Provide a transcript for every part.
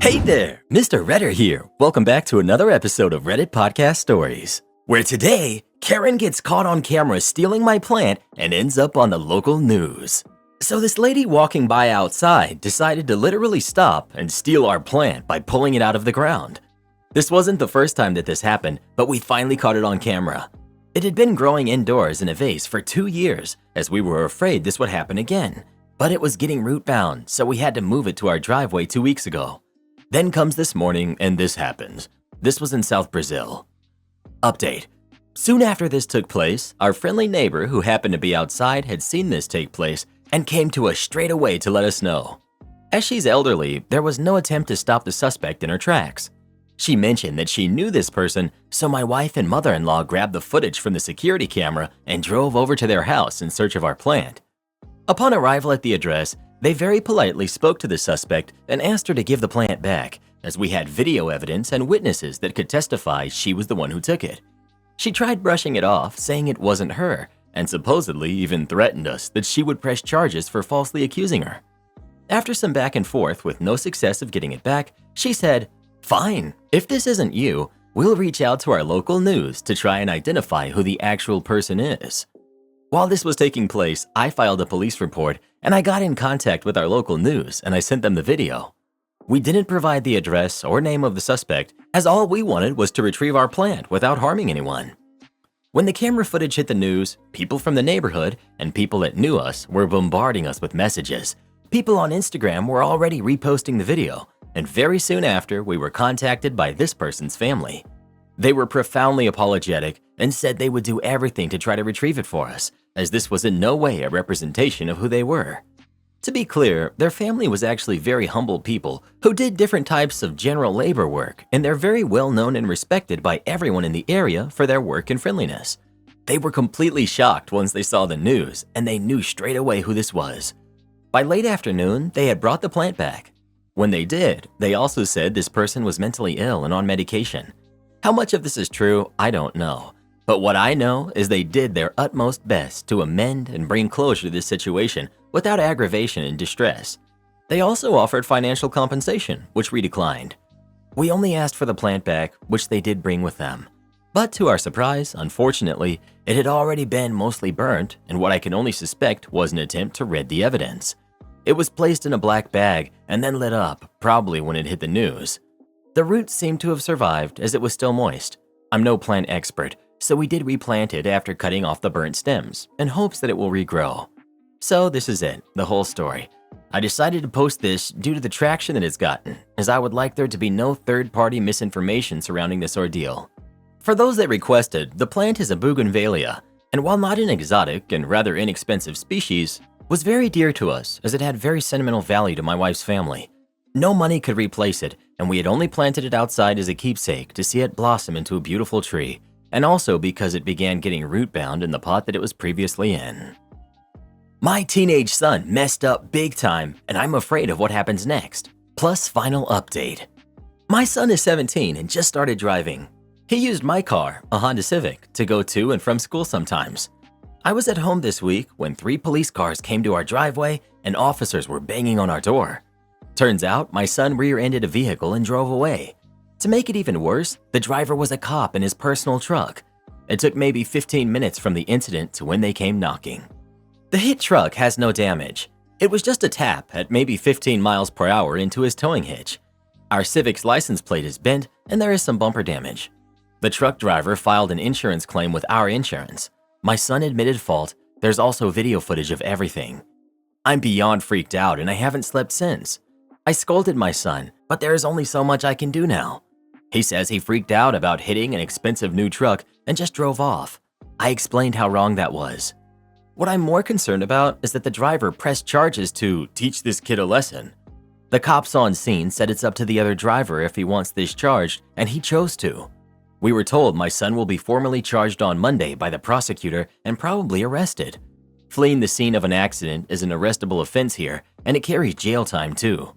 Hey there, Mr. Redder here. Welcome back to another episode of Reddit Podcast Stories, where today, Karen gets caught on camera stealing my plant and ends up on the local news. So this lady walking by outside decided to literally stop and steal our plant by pulling it out of the ground. This wasn't the first time that this happened, but we finally caught it on camera. It had been growing indoors in a vase for 2 years, as we were afraid this would happen again. But it was getting root bound, so we had to move it to our driveway 2 weeks ago. Then comes this morning and this happens. This was in South Brazil. Update. Soon after this took place, our friendly neighbor who happened to be outside had seen this take place and came to us straight away to let us know. As she's elderly, there was no attempt to stop the suspect in her tracks. She mentioned that she knew this person, so my wife and mother-in-law grabbed the footage from the security camera and drove over to their house in search of our plant. Upon arrival at the address, they very politely spoke to the suspect and asked her to give the plant back, as we had video evidence and witnesses that could testify she was the one who took it. She tried brushing it off, saying it wasn't her, and supposedly even threatened us that she would press charges for falsely accusing her. After some back and forth with no success of getting it back, she said, "Fine, if this isn't you, we'll reach out to our local news to try and identify who the actual person is." While this was taking place, I filed a police report and I got in contact with our local news and I sent them the video. We didn't provide the address or name of the suspect, as all we wanted was to retrieve our plant without harming anyone. When the camera footage hit the news, people from the neighborhood and people that knew us were bombarding us with messages. People on Instagram were already reposting the video, and very soon after, we were contacted by this person's family. They were profoundly apologetic and said they would do everything to try to retrieve it for us, as this was in no way a representation of who they were. To be clear, their family was actually very humble people who did different types of general labor work, and they're very well known and respected by everyone in the area for their work and friendliness. They were completely shocked once they saw the news, and they knew straight away who this was. By late afternoon, they had brought the plant back. When they did, they also said this person was mentally ill and on medication. How much of this is true, I don't know. But what I know is they did their utmost best to amend and bring closure to this situation without aggravation and distress. They also offered financial compensation, which we declined. We only asked for the plant back, which they did bring with them. But to our surprise, unfortunately, it had already been mostly burnt, and what I can only suspect was an attempt to red the evidence. It was placed in a black bag and then lit up, probably when it hit the news. The roots seemed to have survived as it was still moist. I'm no plant expert, so we did replant it after cutting off the burnt stems in hopes that it will regrow. So this is it, the whole story. I decided to post this due to the traction that it's gotten, as I would like there to be no third-party misinformation surrounding this ordeal. For those that requested, the plant is a bougainvillea, and while not an exotic and rather inexpensive species, was very dear to us as it had very sentimental value to my wife's family. No money could replace it, and we had only planted it outside as a keepsake to see it blossom into a beautiful tree, and also because it began getting root bound in the pot that it was previously in. My teenage son messed up big time, and I'm afraid of what happens next. Plus final update. My son is 17 and just started driving. He used my car, a Honda Civic, to go to and from school sometimes. I was at home this week when 3 police cars came to our driveway and officers were banging on our door. Turns out my son rear-ended a vehicle and drove away. To make it even worse, the driver was a cop in his personal truck. It took maybe 15 minutes from the incident to when they came knocking. The hit truck has no damage. It was just a tap at maybe 15 miles per hour into his towing hitch. Our Civic's license plate is bent and there is some bumper damage. The truck driver filed an insurance claim with our insurance. My son admitted fault. There's also video footage of everything. I'm beyond freaked out and I haven't slept since. I scolded my son, but there is only so much I can do now. He says he freaked out about hitting an expensive new truck and just drove off. I explained how wrong that was. What I'm more concerned about is that the driver pressed charges to teach this kid a lesson. The cops on scene said it's up to the other driver if he wants this charged, and he chose to. We were told my son will be formally charged on Monday by the prosecutor and probably arrested. Fleeing the scene of an accident is an arrestable offense here, and it carries jail time too.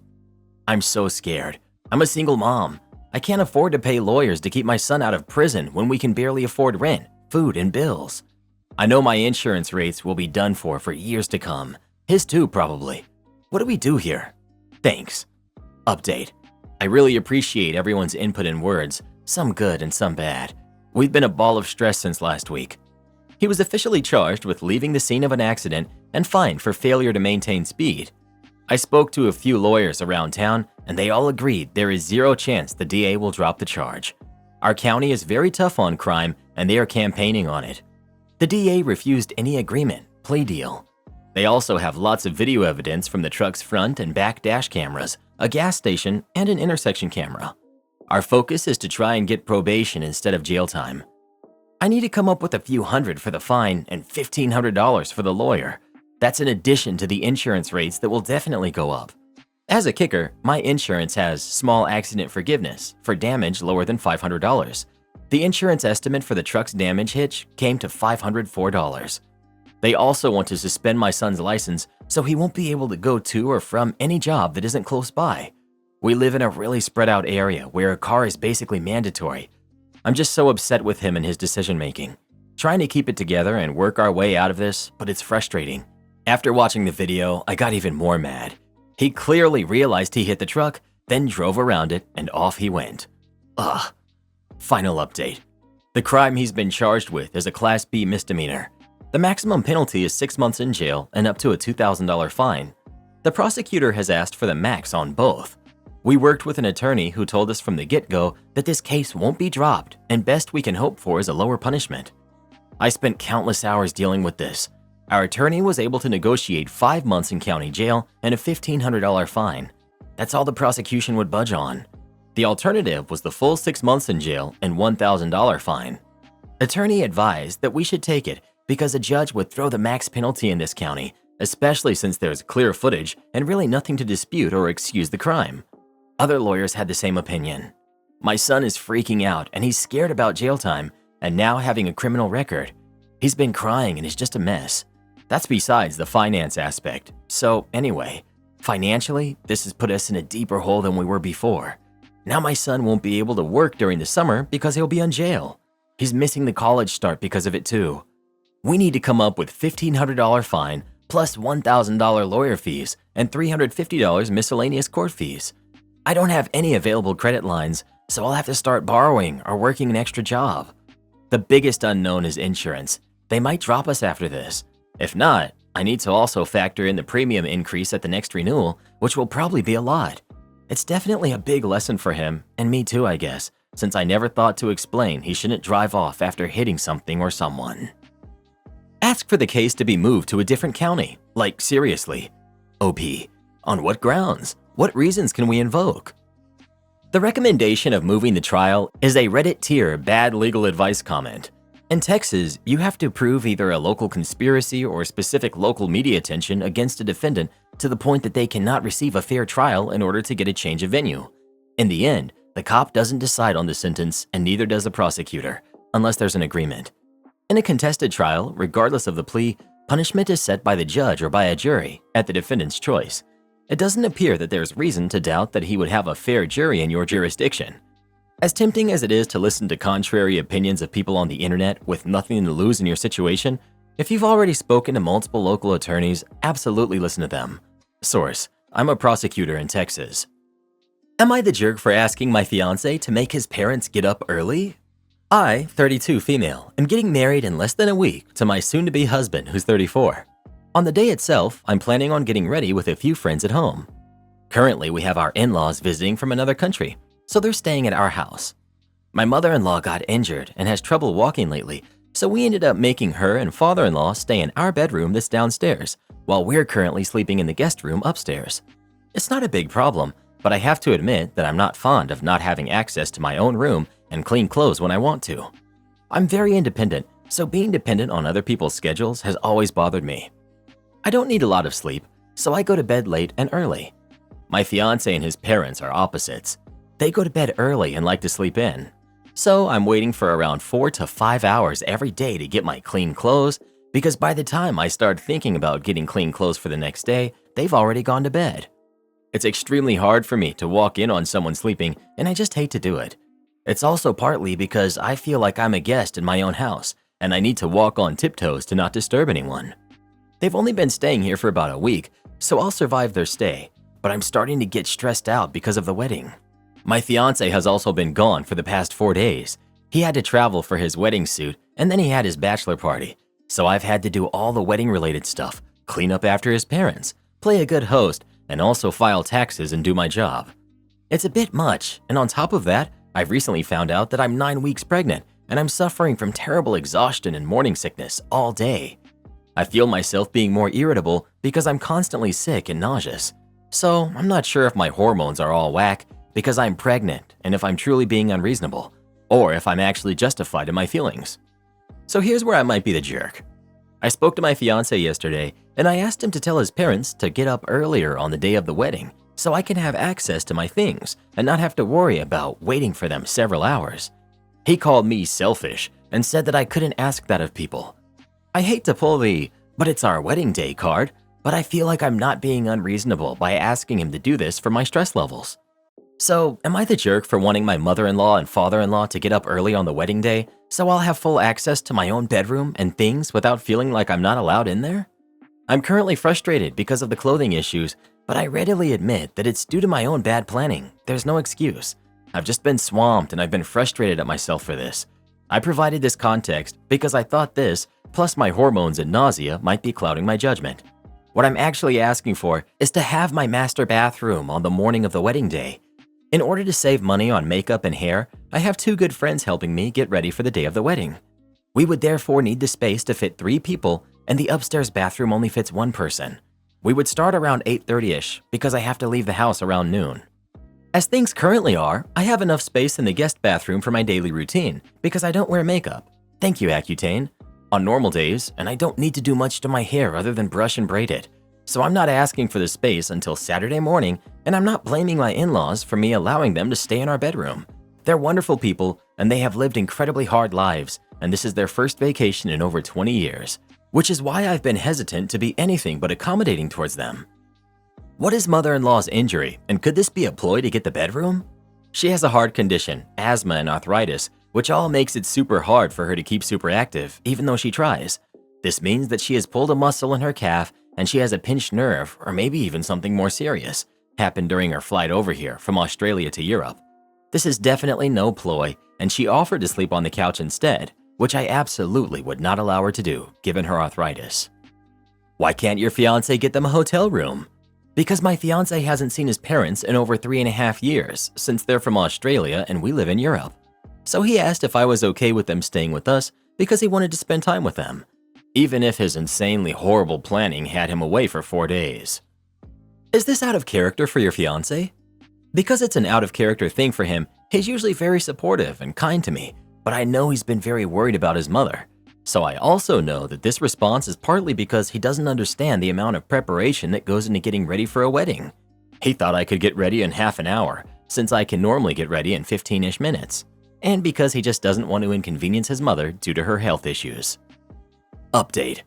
I'm so scared. I'm a single mom. I can't afford to pay lawyers to keep my son out of prison when we can barely afford rent, food, and bills. I know my insurance rates will be done for years to come. His too, probably. What do we do here? Thanks. Update. I really appreciate everyone's input and words, some good and some bad. We've been a ball of stress since last week. He was officially charged with leaving the scene of an accident and fined for failure to maintain speed. I spoke to a few lawyers around town, and they all agreed there is zero chance the DA will drop the charge. Our county is very tough on crime, and they are campaigning on it. The DA refused any agreement, plea deal. They also have lots of video evidence from the truck's front and back dash cameras, a gas station, and an intersection camera. Our focus is to try and get probation instead of jail time. I need to come up with a few hundred for the fine and $1,500 for the lawyer. That's in addition to the insurance rates that will definitely go up. As a kicker, my insurance has small accident forgiveness for damage lower than $500. The insurance estimate for the truck's damage hitch came to $504. They also want to suspend my son's license so he won't be able to go to or from any job that isn't close by. We live in a really spread out area where a car is basically mandatory. I'm just so upset with him and his decision making. Trying to keep it together and work our way out of this, but it's frustrating. After watching the video, I got even more mad. He clearly realized he hit the truck, then drove around it, and off he went. Ugh. Final update. The crime he's been charged with is a Class B misdemeanor. The maximum penalty is 6 months in jail and up to a $2,000 fine. The prosecutor has asked for the max on both. We worked with an attorney who told us from the get-go that this case won't be dropped and best we can hope for is a lower punishment. I spent countless hours dealing with this. Our attorney was able to negotiate 5 months in county jail and a $1,500 fine. That's all the prosecution would budge on. The alternative was the full 6 months in jail and $1,000 fine. Attorney advised that we should take it because a judge would throw the max penalty in this county, especially since there's clear footage and really nothing to dispute or excuse the crime. Other lawyers had the same opinion. My son is freaking out and he's scared about jail time and now having a criminal record. He's been crying and is just a mess. That's besides the finance aspect. So anyway, financially, this has put us in a deeper hole than we were before. Now my son won't be able to work during the summer because he'll be in jail. He's missing the college start because of it too. We need to come up with $1,500 fine plus $1,000 lawyer fees and $350 miscellaneous court fees. I don't have any available credit lines, so I'll have to start borrowing or working an extra job. The biggest unknown is insurance. They might drop us after this. If not, I need to also factor in the premium increase at the next renewal, which will probably be a lot. It's definitely a big lesson for him, and me too, I guess, since I never thought to explain he shouldn't drive off after hitting something or someone. Ask for the case to be moved to a different county. Like, seriously. OP. On what grounds? What reasons can we invoke? The recommendation of moving the trial is a Reddit tier bad legal advice comment. In Texas, you have to prove either a local conspiracy or specific local media attention against a defendant to the point that they cannot receive a fair trial in order to get a change of venue. In the end, the cop doesn't decide on the sentence and neither does the prosecutor, unless there's an agreement. In a contested trial, regardless of the plea, punishment is set by the judge or by a jury at the defendant's choice. It doesn't appear that there's reason to doubt that he would have a fair jury in your jurisdiction. As tempting as it is to listen to contrary opinions of people on the internet with nothing to lose in your situation, if you've already spoken to multiple local attorneys, absolutely listen to them. Source: I'm a prosecutor in Texas. Am I the jerk for asking my fiancé to make his parents get up early? I, 32 female, am getting married in less than a week to my soon-to-be husband who's 34. On the day itself, I'm planning on getting ready with a few friends at home. Currently, we have our in-laws visiting from another country, so they're staying at our house. My mother-in-law got injured and has trouble walking lately, so we ended up making her and father-in-law stay in our bedroom that's downstairs, while we're currently sleeping in the guest room upstairs. It's not a big problem, but I have to admit that I'm not fond of not having access to my own room and clean clothes when I want to. I'm very independent, so being dependent on other people's schedules has always bothered me. I don't need a lot of sleep, so I go to bed late and early. My fiancé and his parents are opposites. They go to bed early and like to sleep in. So I'm waiting for around 4 to 5 hours every day to get my clean clothes, because by the time I start thinking about getting clean clothes for the next day, they've already gone to bed. It's extremely hard for me to walk in on someone sleeping, and I just hate to do it. It's also partly because I feel like I'm a guest in my own house, and I need to walk on tiptoes to not disturb anyone. They've only been staying here for about a week, so I'll survive their stay, but I'm starting to get stressed out because of the wedding. My fiance has also been gone for the past 4 days. He had to travel for his wedding suit, and then he had his bachelor party. So I've had to do all the wedding-related stuff, clean up after his parents, play a good host, and also file taxes and do my job. It's a bit much, and on top of that, I've recently found out that I'm 9 weeks pregnant, and I'm suffering from terrible exhaustion and morning sickness all day. I feel myself being more irritable because I'm constantly sick and nauseous. So I'm not sure if my hormones are all whack because I'm pregnant and if I'm truly being unreasonable, or if I'm actually justified in my feelings. So here's where I might be the jerk. I spoke to my fiance yesterday and I asked him to tell his parents to get up earlier on the day of the wedding so I can have access to my things and not have to worry about waiting for them several hours. He called me selfish and said that I couldn't ask that of people. I hate to pull the "but it's our wedding day" card, but I feel like I'm not being unreasonable by asking him to do this for my stress levels. So, am I the jerk for wanting my mother-in-law and father-in-law to get up early on the wedding day so I'll have full access to my own bedroom and things without feeling like I'm not allowed in there? I'm currently frustrated because of the clothing issues, but I readily admit that it's due to my own bad planning. There's no excuse. I've just been swamped and I've been frustrated at myself for this. I provided this context because I thought this, plus my hormones and nausea, might be clouding my judgment. What I'm actually asking for is to have my master bathroom on the morning of the wedding day. In order to save money on makeup and hair, I have 2 good friends helping me get ready for the day of the wedding. We would therefore need the space to fit 3 people, and the upstairs bathroom only fits 1 person. We would start around 8:30ish because I have to leave the house around noon. As things currently are, I have enough space in the guest bathroom for my daily routine because I don't wear makeup. Thank you, Accutane. On normal days, and I don't need to do much to my hair other than brush and braid it. So I'm not asking for the space until Saturday morning, and I'm not blaming my in-laws for me allowing them to stay in our bedroom. They're wonderful people, and they have lived incredibly hard lives, and this is their first vacation in over 20 years, which is why I've been hesitant to be anything but accommodating towards them. What is mother-in-law's injury, and could this be a ploy to get the bedroom? She has a heart condition, asthma, and arthritis, which all makes it super hard for her to keep super active, even though she tries. This means that she has pulled a muscle in her calf and she has a pinched nerve, or maybe even something more serious, happened during her flight over here from Australia to Europe. This is definitely no ploy, and she offered to sleep on the couch instead, which I absolutely would not allow her to do, given her arthritis. Why can't your fiance get them a hotel room? Because my fiance hasn't seen his parents in over 3.5 years, since they're from Australia and we live in Europe. So he asked if I was okay with them staying with us because he wanted to spend time with them, even if his insanely horrible planning had him away for 4 days. Is this out of character for your fiance? Because it's an out of character thing for him, he's usually very supportive and kind to me, but I know he's been very worried about his mother. So I also know that this response is partly because he doesn't understand the amount of preparation that goes into getting ready for a wedding. He thought I could get ready in half an hour, since I can normally get ready in 15-ish minutes, and because he just doesn't want to inconvenience his mother due to her health issues. Update.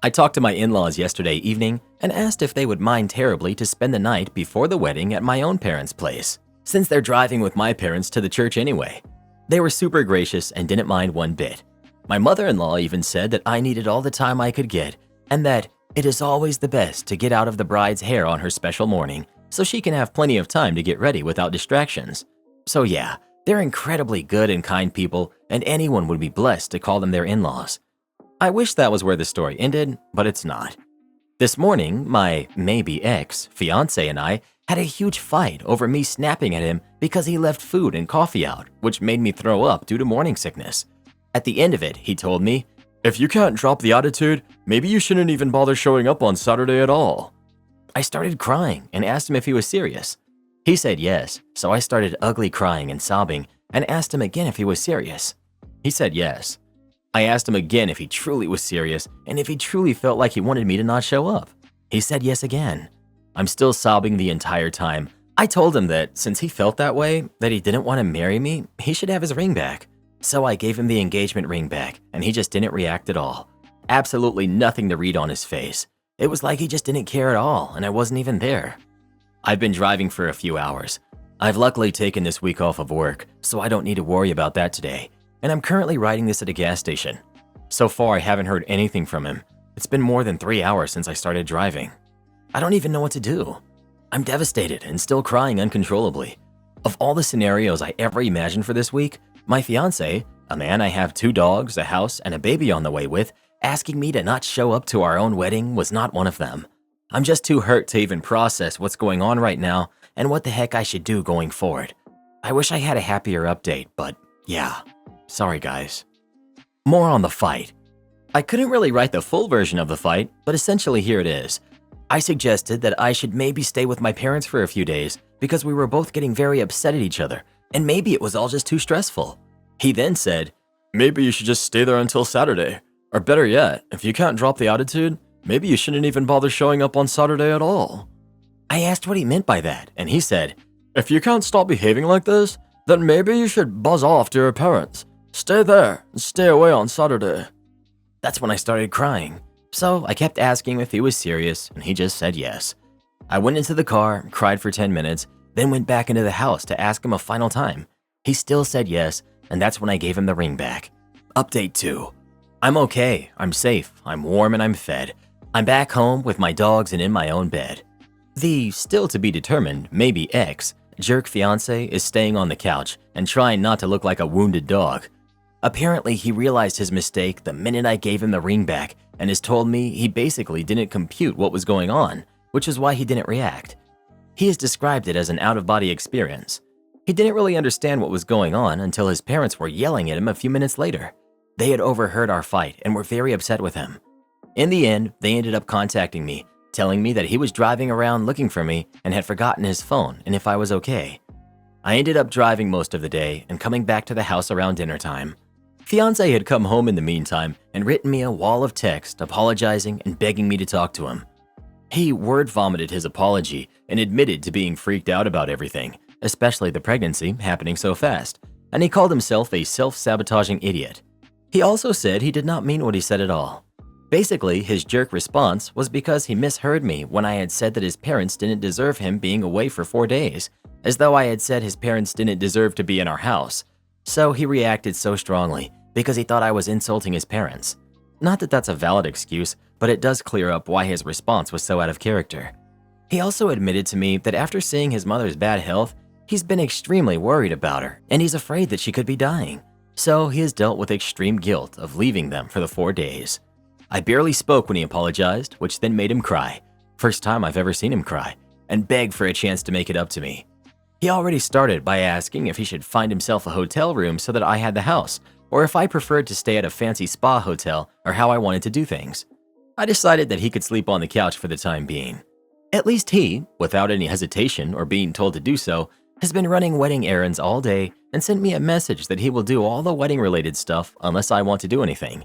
I talked to my in-laws yesterday evening and asked if they would mind terribly to spend the night before the wedding at my own parents' place, since they're driving with my parents to the church anyway. They were super gracious and didn't mind one bit. My mother-in-law even said that I needed all the time I could get and that it is always the best to get out of the bride's hair on her special morning so she can have plenty of time to get ready without distractions. So yeah, they're incredibly good and kind people, and anyone would be blessed to call them their in-laws. I wish that was where the story ended, but it's not. This morning, my maybe ex-fiance and I had a huge fight over me snapping at him because he left food and coffee out, which made me throw up due to morning sickness. At the end of it, he told me, "If you can't drop the attitude, maybe you shouldn't even bother showing up on Saturday at all." I started crying and asked him if he was serious. He said yes, so I started ugly crying and sobbing and asked him again if he was serious. He said yes. I asked him again if he truly was serious and if he truly felt like he wanted me to not show up. He said yes again. I'm still sobbing the entire time. I told him that since he felt that way, that he didn't want to marry me, he should have his ring back. So I gave him the engagement ring back and he just didn't react at all. Absolutely nothing to read on his face. It was like he just didn't care at all and I wasn't even there. I've been driving for a few hours. I've luckily taken this week off of work, so I don't need to worry about that today. And I'm currently writing this at a gas station. So far, I haven't heard anything from him. It's been more than 3 hours since I started driving. I don't even know what to do. I'm devastated and still crying uncontrollably. Of all the scenarios I ever imagined for this week, my fiance, a man I have 2 dogs, a house, and a baby on the way with, asking me to not show up to our own wedding was not one of them. I'm just too hurt to even process what's going on right now and what the heck I should do going forward. I wish I had a happier update, but yeah, sorry guys. More on the fight. I couldn't really write the full version of the fight, but essentially here it is. I suggested that I should maybe stay with my parents for a few days because we were both getting very upset at each other, and maybe it was all just too stressful. He then said, "Maybe you should just stay there until Saturday. Or better yet, if you can't drop the attitude, maybe you shouldn't even bother showing up on Saturday at all." I asked what he meant by that, and he said, "If you can't stop behaving like this, then maybe you should buzz off to your parents. Stay there and stay away on Saturday." That's when I started crying. So I kept asking if he was serious, and he just said yes. I went into the car, cried for 10 minutes, then went back into the house to ask him a final time. He still said yes, and that's when I gave him the ring back. Update 2. I'm okay, I'm safe, I'm warm, and I'm fed. I'm back home with my dogs and in my own bed. The still-to-be-determined, maybe ex, jerk fiancé is staying on the couch and trying not to look like a wounded dog. Apparently, he realized his mistake the minute I gave him the ring back and has told me he basically didn't compute what was going on, which is why he didn't react. He has described it as an out-of-body experience. He didn't really understand what was going on until his parents were yelling at him a few minutes later. They had overheard our fight and were very upset with him. In the end, they ended up contacting me, telling me that he was driving around looking for me and had forgotten his phone and if I was okay. I ended up driving most of the day and coming back to the house around dinner time. Fiancé had come home in the meantime and written me a wall of text apologizing and begging me to talk to him. He word vomited his apology and admitted to being freaked out about everything, especially the pregnancy happening so fast, and he called himself a self-sabotaging idiot. He also said he did not mean what he said at all. Basically, his jerk response was because he misheard me when I had said that his parents didn't deserve him being away for 4 days, as though I had said his parents didn't deserve to be in our house. So he reacted so strongly because he thought I was insulting his parents. Not that that's a valid excuse, but it does clear up why his response was so out of character. He also admitted to me that after seeing his mother's bad health, he's been extremely worried about her and he's afraid that she could be dying. So he has dealt with extreme guilt of leaving them for the 4 days. I barely spoke when he apologized, which then made him cry. First time I've ever seen him cry, and begged for a chance to make it up to me. He already started by asking if he should find himself a hotel room so that I had the house, or if I preferred to stay at a fancy spa hotel, or how I wanted to do things. I decided that he could sleep on the couch for the time being. At least he, without any hesitation or being told to do so, has been running wedding errands all day and sent me a message that he will do all the wedding-related stuff unless I want to do anything.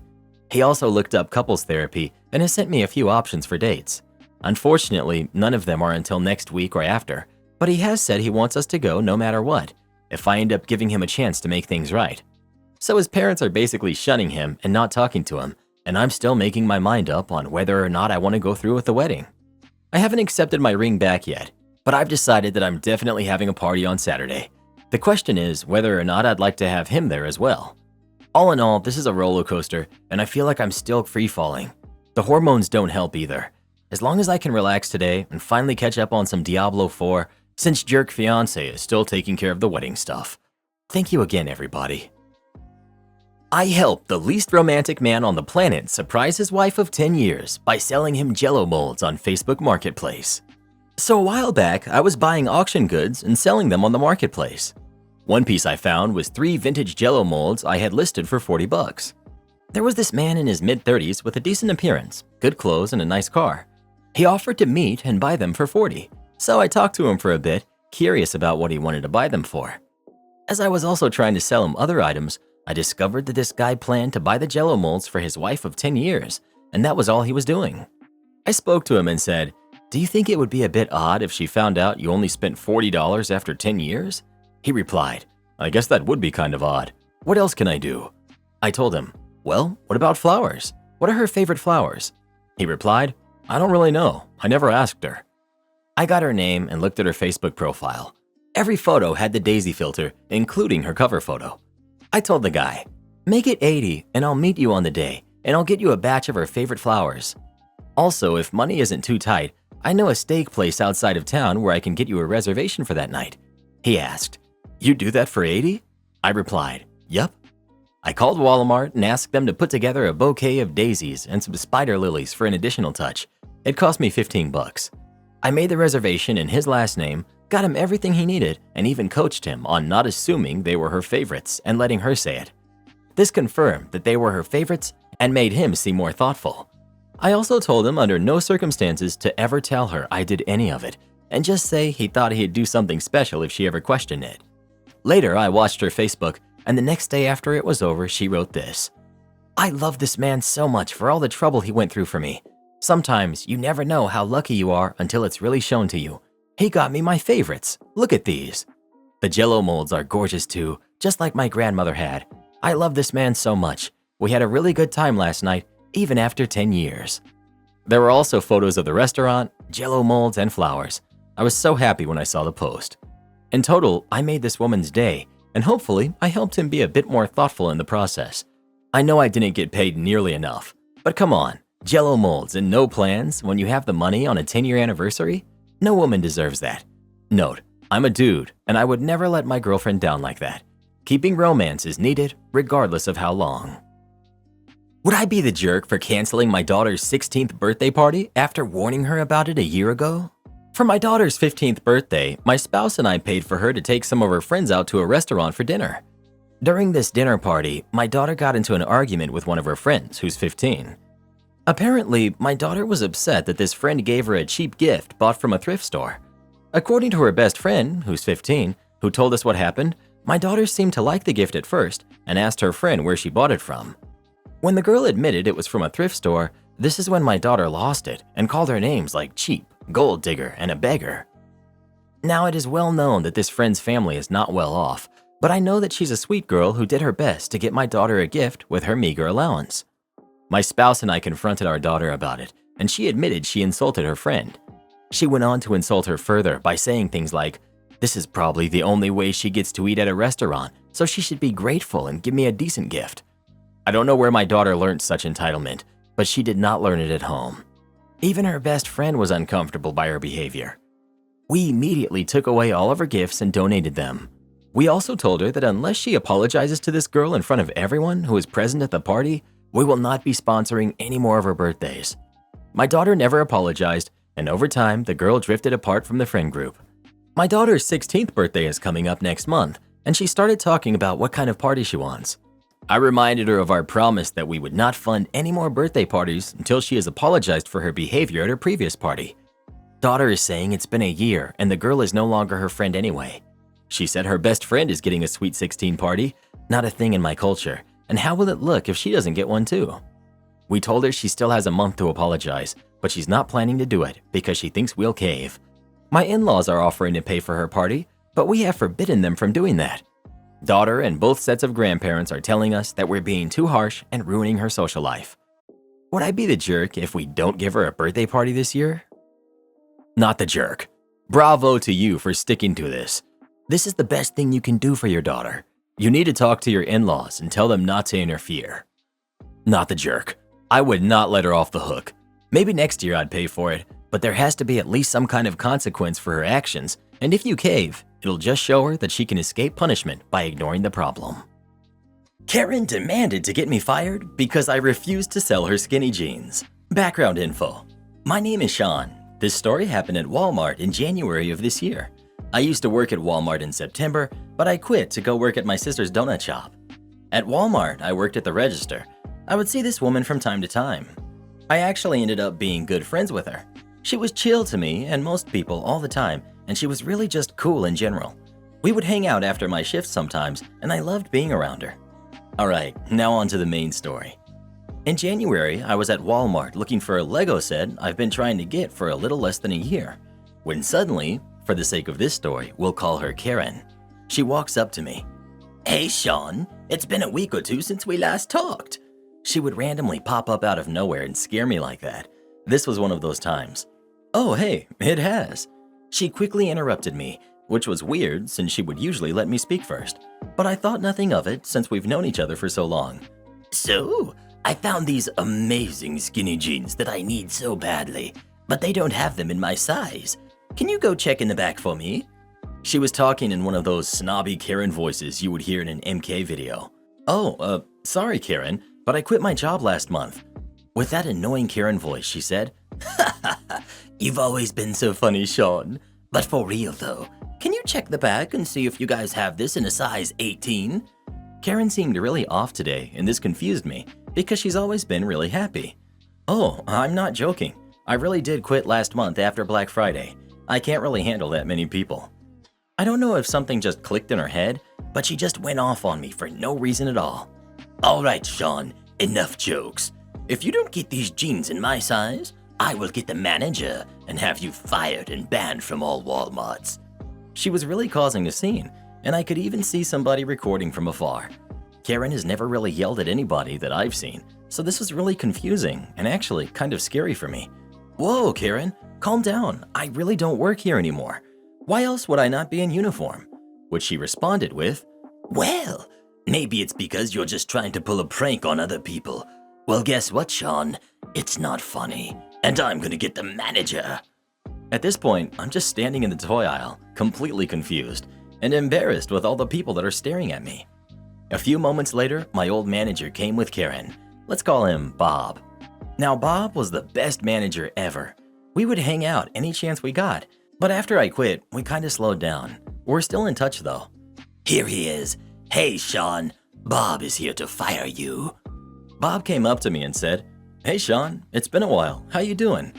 He also looked up couples therapy and has sent me a few options for dates. Unfortunately, none of them are until next week or after, but he has said he wants us to go no matter what, if I end up giving him a chance to make things right. So his parents are basically shunning him and not talking to him, and I'm still making my mind up on whether or not I want to go through with the wedding. I haven't accepted my ring back yet, but I've decided that I'm definitely having a party on Saturday. The question is whether or not I'd like to have him there as well. All in all, this is a roller coaster, and I feel like I'm still free-falling. The hormones don't help either. As long as I can relax today and finally catch up on some Diablo 4, since jerk fiancé is still taking care of the wedding stuff. Thank you again, everybody. I helped the least romantic man on the planet surprise his wife of 10 years by selling him Jell-O molds on Facebook Marketplace. So a while back, I was buying auction goods and selling them on the marketplace. One piece I found was 3 vintage Jell-O molds I had listed for $40. There was this man in his mid-30s with a decent appearance, good clothes, and a nice car. He offered to meet and buy them for $40, so I talked to him for a bit, curious about what he wanted to buy them for. As I was also trying to sell him other items, I discovered that this guy planned to buy the Jell-O molds for his wife of 10 years, and that was all he was doing. I spoke to him and said, "Do you think it would be a bit odd if she found out you only spent $40 after 10 years? He replied, "I guess that would be kind of odd. What else can I do?" I told him, "Well, what about flowers? What are her favorite flowers?" He replied, "I don't really know. I never asked her." I got her name and looked at her Facebook profile. Every photo had the daisy filter, including her cover photo. I told the guy, "Make it 80 and I'll meet you on the day, and I'll get you a batch of her favorite flowers. Also, if money isn't too tight, I know a steak place outside of town where I can get you a reservation for that night." He asked, You do that for 80? I replied, yup. I called Walmart and asked them to put together a bouquet of daisies and some spider lilies for an additional touch. It cost me 15 bucks. I made the reservation in his last name, got him everything he needed, and even coached him on not assuming they were her favorites and letting her say it. This confirmed that they were her favorites and made him seem more thoughtful. I also told him under no circumstances to ever tell her I did any of it, and just say he thought he'd do something special if she ever questioned it. Later, I watched her Facebook, and the next day after it was over, she wrote this. I love this man so much for all the trouble he went through for me. Sometimes you never know how lucky you are until it's really shown to you. He got me my favorites. Look at these. The Jell-O molds are gorgeous too, just like my grandmother had. I love this man so much. We had a really good time last night, even after 10 years. There were also photos of the restaurant, Jell-O molds, and flowers. I was so happy when I saw the post. In total, I made this woman's day, and hopefully I helped him be a bit more thoughtful in the process. I know I didn't get paid nearly enough, but come on, Jell-O molds and no plans when you have the money on a 10-year anniversary? No woman deserves that. Note, I'm a dude, and I would never let my girlfriend down like that. Keeping romance is needed, regardless of how long. Would I be the jerk for canceling my daughter's 16th birthday party after warning her about it a year ago? For my daughter's 15th birthday, my spouse and I paid for her to take some of her friends out to a restaurant for dinner. During this dinner party, my daughter got into an argument with one of her friends who's 15. Apparently, my daughter was upset that this friend gave her a cheap gift bought from a thrift store. According to her best friend, who's 15, who told us what happened, my daughter seemed to like the gift at first and asked her friend where she bought it from. When the girl admitted it was from a thrift store, this is when my daughter lost it and called her names like cheap, gold digger, and a beggar. Now, it is well known that this friend's family is not well off, but I know that she's a sweet girl who did her best to get my daughter a gift with her meager allowance. My spouse and I confronted our daughter about it, and she admitted she insulted her friend. She went on to insult her further by saying things like, "This is probably the only way she gets to eat at a restaurant, so she should be grateful and give me a decent gift." I don't know where my daughter learned such entitlement, but she did not learn it at home. Even her best friend was uncomfortable by her behavior. We immediately took away all of her gifts and donated them. We also told her that unless she apologizes to this girl in front of everyone who is present at the party, we will not be sponsoring any more of her birthdays. My daughter never apologized, and over time, the girl drifted apart from the friend group. My daughter's 16th birthday is coming up next month, and she started talking about what kind of party she wants. I reminded her of our promise that we would not fund any more birthday parties until she has apologized for her behavior at her previous party. Daughter is saying it's been a year and the girl is no longer her friend anyway. She said her best friend is getting a sweet 16 party, not a thing in my culture, and how will it look if she doesn't get one too? We told her she still has a month to apologize, but she's not planning to do it because she thinks we'll cave. My in-laws are offering to pay for her party, but we have forbidden them from doing that. Daughter and both sets of grandparents are telling us that we're being too harsh and ruining her social life. Would I be the jerk if we don't give her a birthday party this year? Not the jerk. Bravo to you for sticking to this. This is the best thing you can do for your daughter. You need to talk to your in-laws and tell them not to interfere. Not the jerk. I would not let her off the hook. Maybe next year I'd pay for it, but there has to be at least some kind of consequence for her actions, and if you cave, it'll just show her that she can escape punishment by ignoring the problem. Karen demanded to get me fired because I refused to sell her skinny jeans. Background info. My name is Sean. This story happened at Walmart in January of this year. I used to work at Walmart in September, but I quit to go work at my sister's donut shop. At Walmart, I worked at the register. I would see this woman from time to time. I actually ended up being good friends with her. She was chill to me and most people all the time, and she was really just cool in general. We would hang out after my shifts sometimes, and I loved being around her. Alright, now on to the main story. In January, I was at Walmart looking for a Lego set I've been trying to get for a little less than a year, when suddenly, for the sake of this story, we'll call her Karen. She walks up to me. "Hey Sean, it's been a week or two since we last talked." She would randomly pop up out of nowhere and scare me like that. This was one of those times. "Oh hey, it has." She quickly interrupted me, which was weird since she would usually let me speak first. But I thought nothing of it since we've known each other for so long. "So, I found these amazing skinny jeans that I need so badly, but they don't have them in my size. Can you go check in the back for me?" She was talking in one of those snobby Karen voices you would hear in an MK video. "Oh, sorry Karen, but I quit my job last month." With that annoying Karen voice, she said, "You've always been so funny, Sean. But for real though, can you check the back and see if you guys have this in a size 18? Karen seemed really off today, and this confused me because she's always been really happy. "Oh, I'm not joking. I really did quit last month after Black Friday. I can't really handle that many people." I don't know if something just clicked in her head, but she just went off on me for no reason at all. "All right, Sean, enough jokes. If you don't get these jeans in my size, I will get the manager and have you fired and banned from all Walmarts." She was really causing a scene, and I could even see somebody recording from afar. Karen has never really yelled at anybody that I've seen, so this was really confusing and actually kind of scary for me. "Whoa, Karen, calm down. I really don't work here anymore. Why else would I not be in uniform?" Which she responded with, "Well, maybe it's because you're just trying to pull a prank on other people. Well, guess what, Sean? It's not funny, and I'm gonna get the manager." At this point, I'm just standing in the toy aisle, completely confused and embarrassed with all the people that are staring at me. A few moments later, my old manager came with Karen. Let's call him Bob. Now, Bob was the best manager ever. We would hang out any chance we got, but after I quit, we kind of slowed down. We're still in touch though. "Here he is. Hey, Sean, Bob is here to fire you." Bob came up to me and said, "Hey, Sean, it's been a while. How you doing?"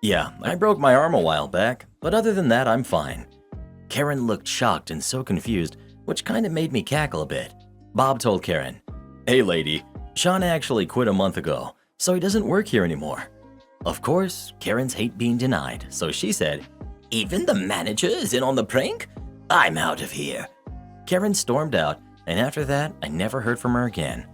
"Yeah, I broke my arm a while back, but other than that, I'm fine." Karen looked shocked and so confused, which kind of made me cackle a bit. Bob told Karen, "Hey lady, Sean actually quit a month ago, so he doesn't work here anymore." Of course, Karen's hate being denied, so she said, "Even the manager is in on the prank? I'm out of here." Karen stormed out, and after that, I never heard from her again.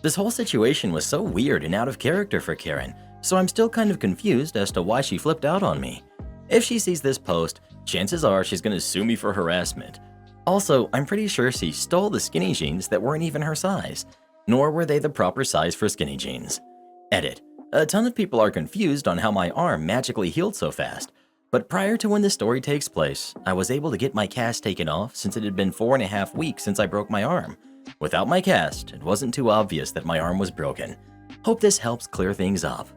This whole situation was so weird and out of character for Karen, so I'm still kind of confused as to why she flipped out on me. If she sees this post, chances are she's gonna sue me for harassment. Also, I'm pretty sure she stole the skinny jeans that weren't even her size, nor were they the proper size for skinny jeans. Edit. A ton of people are confused on how my arm magically healed so fast, but prior to when this story takes place, I was able to get my cast taken off since it had been 4.5 weeks since I broke my arm. Without my cast, it wasn't too obvious that my arm was broken. Hope this helps clear things up.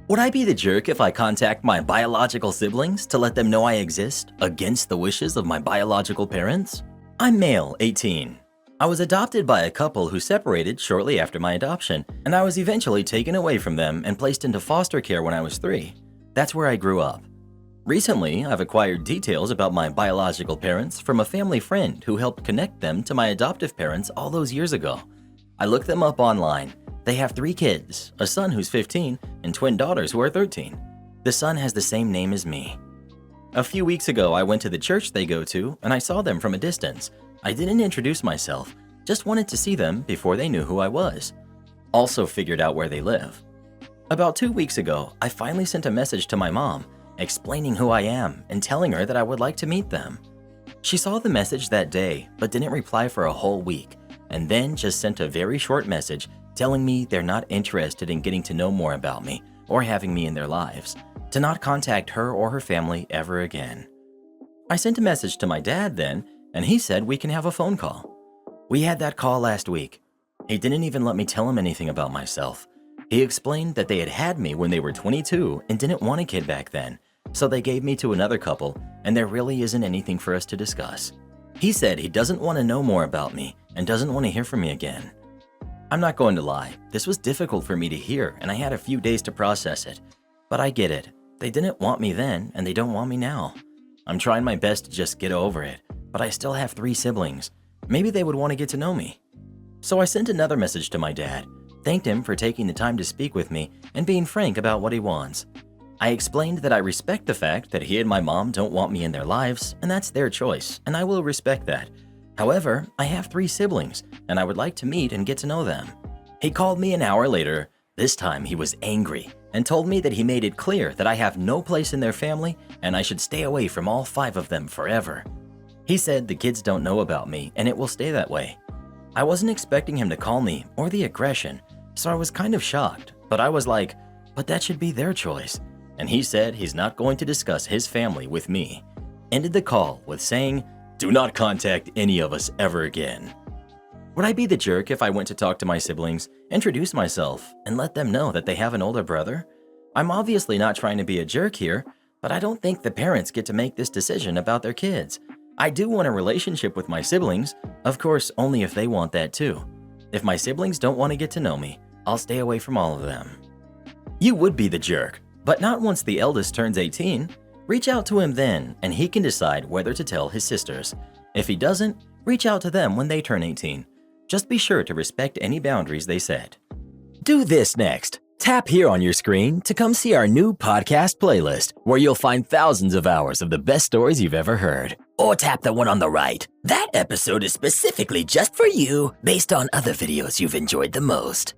Would I be the jerk if I contact my biological siblings to let them know I exist against the wishes of my biological parents? I'm male, 18. I was adopted by a couple who separated shortly after my adoption, and I was eventually taken away from them and placed into foster care when I was 3. That's where I grew up. Recently, I've acquired details about my biological parents from a family friend who helped connect them to my adoptive parents all those years ago. I looked them up online. They have 3 kids, a son who's 15 and twin daughters who are 13. The son has the same name as me. A few weeks ago, I went to the church they go to and I saw them from a distance. I didn't introduce myself, just wanted to see them before they knew who I was. Also figured out where they live. About 2 weeks ago, I finally sent a message to my mom explaining who I am and telling her that I would like to meet them. She saw the message that day but didn't reply for a whole week, and then just sent a very short message telling me they're not interested in getting to know more about me or having me in their lives, to not contact her or her family ever again. I sent a message to my dad then, and he said we can have a phone call. We had that call last week. He didn't even let me tell him anything about myself. He explained that they had had me when they were 22 and didn't want a kid back then, so they gave me to another couple, and there really isn't anything for us to discuss. He said he doesn't want to know more about me and doesn't want to hear from me again. I'm not going to lie, this was difficult for me to hear and I had a few days to process it. But I get it. They didn't want me then and they don't want me now. I'm trying my best to just get over it, but I still have 3 siblings. Maybe they would want to get to know me. So I sent another message to my dad, thanked him for taking the time to speak with me and being frank about what he wants. I explained that I respect the fact that he and my mom don't want me in their lives, and that's their choice, and I will respect that. However, I have 3 siblings, and I would like to meet and get to know them. He called me an hour later. This time he was angry and told me that he made it clear that I have no place in their family and I should stay away from all 5 of them forever. He said the kids don't know about me and it will stay that way. I wasn't expecting him to call me or the aggression, so I was kind of shocked, but I was like, but that should be their choice. And he said he's not going to discuss his family with me. ended the call with saying, "Do not contact any of us ever again." Would I be the jerk if I went to talk to my siblings, introduce myself, and let them know that they have an older brother? I'm obviously not trying to be a jerk here, but I don't think the parents get to make this decision about their kids. I do want a relationship with my siblings, of course only if they want that too. If my siblings don't want to get to know me, I'll stay away from all of them. You would be the jerk, but not once the eldest turns 18. Reach out to him then, and he can decide whether to tell his sisters. If he doesn't, reach out to them when they turn 18. Just be sure to respect any boundaries they set. Do this next. Tap here on your screen to come see our new podcast playlist, where you'll find thousands of hours of the best stories you've ever heard. Or tap the one on the right. That episode is specifically just for you, based on other videos you've enjoyed the most.